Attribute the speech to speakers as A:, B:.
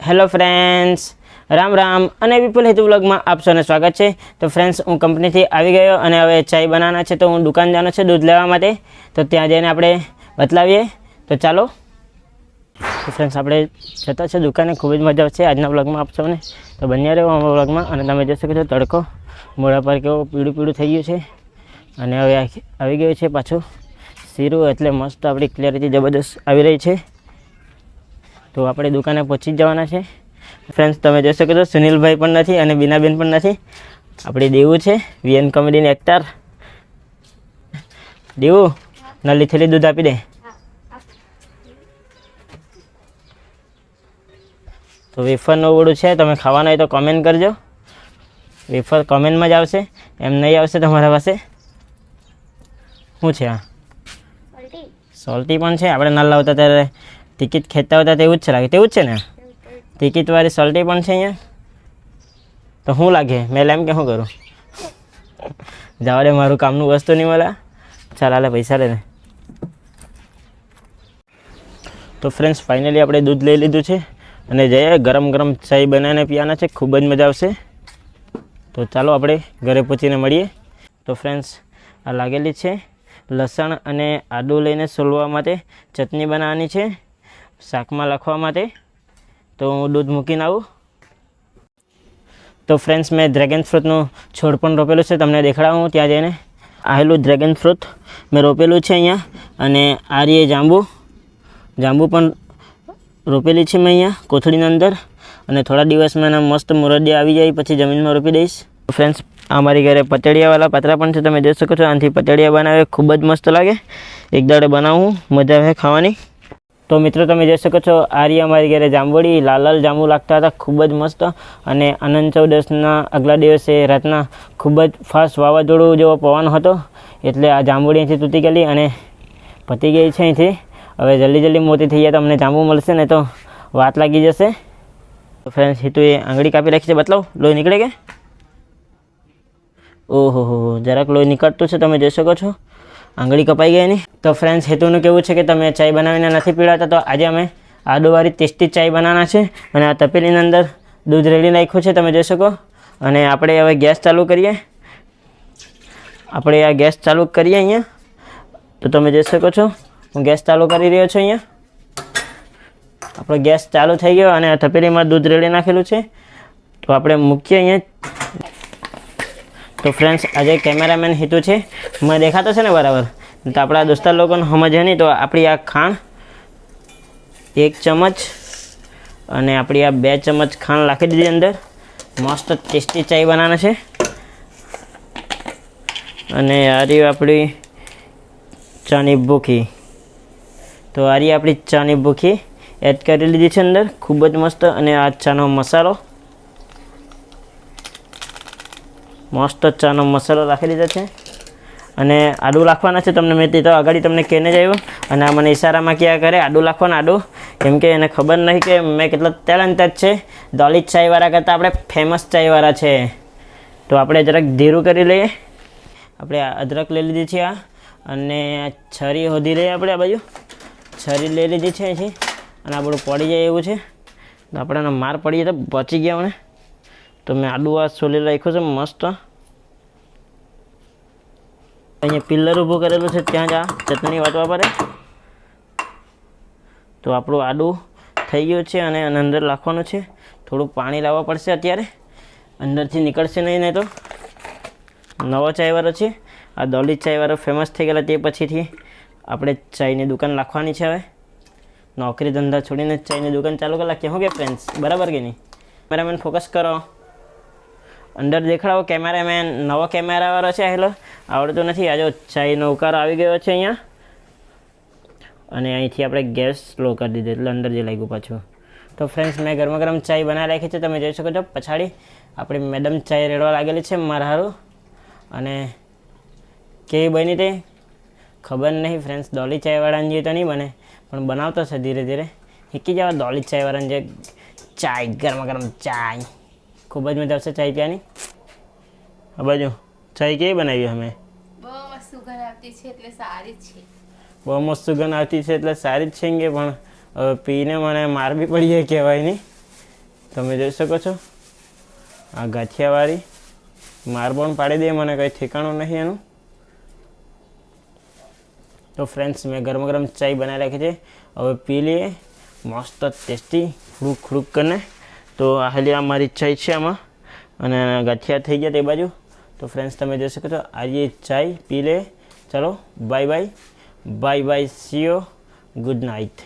A: Hello friends, Ram Ram અને વિપુલ હેતુ વ્લોગમાં આપ સૌને સ્વાગત છે. તો ફ્રેન્ડ્સ, હું કંપનીથી આવી ગયો અને હવે ચાય બનાવવાના છે, તો હું દુકાન જવાનો છે દૂધ લેવા માટે. તો ત્યાં જઈને આપણે બતલાવીએ. તો ચાલો. તો ફ્રેન્ડ્સ, આપણે જતા છે દુકાને. ખૂબ જ મજા આવશે આજના વ્લોગમાં આપ સૌને. તો બન્યા રહ્યો અમારા વ્લોગમાં. અને તમે જોઈ શકો છો તડકો મોઢા પર કેવો પીળું પીળું થઈ ગયું છે. અને હવે આવી ગયું છે પાછું શીરું, એટલે મસ્ત આપણી ક્લેરિટી જબરદસ્ત આવી રહી છે. તો આપણે દુકાને પહોંચી જ જવાના છે. ફ્રેન્ડ્સ, તમે જોઈ શકો છો સુનિલભાઈ પણ નથી અને બીનાબેન પણ નથી. આપણી દેવું છે, વીએન કોમેડીની એક્ટર. દેવું, નલી થેલી દૂધ આપી દે. તો વેફરનું ઓળું છે, તમે ખાવાનું હોય તો કોમેન્ટ કરજો. વેફર કોમેન્ટમાં જ આવશે, એમ નહીં આવશે તમારા પાસે. શું છે આ? સોલ્ટી પણ છે. આપણે ના લાવતા ત્યારે ટિકિટ ખેંચતા હતા તેવું જ છે, લાગે તેવું જ છે ને. ટિકિટવાળી સોલ્ટી પણ છે અહીંયા. તો શું લાગે, મેં એમ કે શું કરું? જવા દે, મારું કામનું વસ્તુ નહીં મળે. ચાલ હાલે, પૈસા લે ને. તો ફ્રેન્ડ્સ, ફાઇનલી આપણે દૂધ લઈ લીધું છે અને જઈએ ગરમ ગરમ ચાય બનાવીને પીવાના છે. ખૂબ જ મજા આવશે. તો ચાલો આપણે ઘરે પહોંચીને મળીએ. તો ફ્રેન્ડ્સ, આ લાગેલી છે લસણ અને આદું લઈને સોલવા માટે ચટણી બનાવવાની છે, શાકમાં લખવા માટે. તો હું દૂધ મૂકીને આવું. તો ફ્રેન્ડ્સ, મેં ડ્રેગન ફ્રૂટનું છોડ પણ રોપેલું છે, તમને દેખાડું ત્યાં જઈને. આવેલું ડ્રેગન ફ્રૂટ મેં રોપેલું છે અહીંયા. અને આ રીએ જાંબુ પણ રોપેલી છે મેં અહીંયા કોથળીની અંદર. અને થોડા દિવસમાં એના મસ્ત મુરડિયા આવી જાય પછી જમીનમાં રોપી દઈશ. ફ્રેન્ડ્સ, અમારી ઘરે પતળિયાવાળા પતરા પણ છે, તમે જોઈ શકો છો. આનાથી પતળિયા બનાવે ખૂબ જ મસ્ત લાગે. એક દાડે બનાવું, મજા આવે ખાવાની. તો મિત્રો, તમે જોઈ શકો છો આ રહી અમારી ઘરે જાંબુડી. લાલ લાલ જાંબુ લાગતા હતા, ખૂબ જ મસ્ત. અને આનંદ ચૌદસના આગલા દિવસે રાતના ખૂબ જ ફાસ્ટ વાવાઝોડું જેવો પવન હતો, એટલે આ જાંબુડી અહીંથી તૂટી ગયેલી અને પતી ગઈ છે અહીંથી. હવે જલ્દી મોટી થઈ જાય તો અમને જાંબુ મળશે, ને તો વાત લાગી જશે. તો ફ્રેન્ડ્સ, હિતુએ આંગળી કાપી રાખી છે. બતલાવ, લોહી નીકળે કે? ઓહો, જરાક લોહી નીકળતું છે, તમે જોઈ શકો છો. આંગળી કપાઈ ગઈ એની. તો ફ્રેન્ડ્સ, હેતુનું કેવું છે કે તમે ચાય બનાવીને નથી પીવડાવતા, તો આજે અમે આદુવાળી ટેસ્ટી ચાય બનાવવાના છે. અને આ તપેલીની અંદર દૂધ રેડી નાખ્યું છે, તમે જોઈ શકો. અને આપણે હવે ગેસ ચાલુ કરીએ. આપણે આ ગેસ ચાલુ કરીએ અહીંયા. તો તમે જોઈ શકો છો હું ગેસ ચાલુ કરી રહ્યો છું અહીંયા. આપણો ગેસ ચાલુ થઈ ગયો અને આ તપેલીમાં દૂધ રેડી નાખેલું છે. તો આપણે મૂકીએ અહીંયા. તો ફ્રેન્ડ્સ, આજે કેમેરામેન હિતુ છે, મને દેખાતો છે ને બરાબર? તો આપણા દોસ્તાર લોકોને સમજે નહીં. તો આપણી આ ખાંડ 1 ચમચ અને આપણી આ 2 ચમચ ખાંડ નાખી દીધી અંદર. મસ્ત ટેસ્ટી ચાય બનાવવાના છે. અને આ રહી આપણી ચાની ભૂખી. તો આ રહી આપણી ચાની ભૂખી એડ કરી લીધી છે અંદર, ખૂબ જ મસ્ત. અને આ ચાનો મસાલો, મસ્ત ચાનો મસાલો રાખી દીધો છે. અને આદું રાખવાના છે. તમને મેં તો આગળ તમને કહીને જ આવ્યો. અને આ મને ઈશારામાં ક્યાં કરે આદું રાખવાના. આદું કેમ કે એને ખબર નહીં કે મેં કેટલો ટેલેન્ટેડ છે. દલિત ચાયવાળા કરતાં આપણે ફેમસ ચાયવાળા છે. તો આપણે જરાક ધીરું કરી લઈએ. આપણે અદરક લઈ લીધી છે આ. અને છરી હોધી લઈએ આપણે. આ બાજુ છરી લઈ લીધી છે અહીંથી. અને આપણું પડી જાય એવું છે. તો આપણને માર પડીએ તો બચી ગયા મને. તો મેં આદું આ સોલી રાખ્યું છે મસ્ત. અહીંયા પિલ્લર ઊભું કરેલું છે, ત્યાં જ આ ચટણી વાટવા પડે. તો આપણું આદું થઈ ગયું છે અને અંદર નાખવાનું છે. થોડું પાણી લાવવા પડશે અત્યારે, અંદરથી નીકળશે નહીં તો. નવો ચાયવાળો છે આ, દલિત ચાયવાળો ફેમસ થઈ ગયેલા તે પછીથી આપણે ચાયની દુકાન નાખવાની છે. હવે નોકરી ધંધા છોડીને ચાયની દુકાન ચાલુ કરી નાખીએ. શું કે ફ્રેન્ડ્સ, બરાબર કે નહીં? કેમેરામેન ફોકસ કરો, અંદર દેખાડો. કેમેરામેન નવો કેમેરાવાળો છે, હેલો આવડતું નથી. આજે ચાયનો ઉકારો આવી ગયો છે અહીંયા. અને અહીંથી આપણે ગેસ સ્લો કરી દીધો, એટલે અંદર જે લાગ્યું પાછું. તો ફ્રેન્ડ્સ, મેં ગરમા ગરમ ચાય બનાવી રાખી છે, તમે જોઈ શકો છો. પછાડી આપણી મેડમ ચાય રેડવા લાગેલી છે મારા હારું. અને કેવી બની તે ખબર નહીં ફ્રેન્ડ્સ. દોલી ચાયવાળાને જે તો નહીં બને, પણ બનાવતો છે ધીરે ધીરે. શીખી જવા દોલી ચાયવાળાને જે ચાય, ગરમા ગરમ ચાય. ખૂબ જ મજા આવશે ચાય પીવાની. આ બાજુ ચાય કેવી બનાવી અમે?
B: બહુ મસ્ત સુગંધ આવતી છે એટલે સારી છે.
A: બહુ મસ્ત સુગંધ આવતી છે એટલે સારી જ છે. પણ પીને મને માર બી પડી જાય કહેવાય નહીં. તમે જોઈ શકો છો આ ગાંઠિયાવાળી માર પણ પાડી દે, મને કંઈ ઠેકાણું નહીં એનું. તો ફ્રેન્ડ્સ મેં ગરમ ગરમ ચાય બનાવી રાખી છે, હવે પી લઈએ મસ્ત ટેસ્ટી ખુડુક ખુડુક કરીને. તો આ હાલી આ મારી ચાય છે આમાં, અને ગાંઠિયા થઈ ગયા તે બાજુ. તો ફ્રેન્ડ્સ તમે જોઈ શકો છો આજે ચાય પી લે. ચલો bye bye bye bye, C you, good night.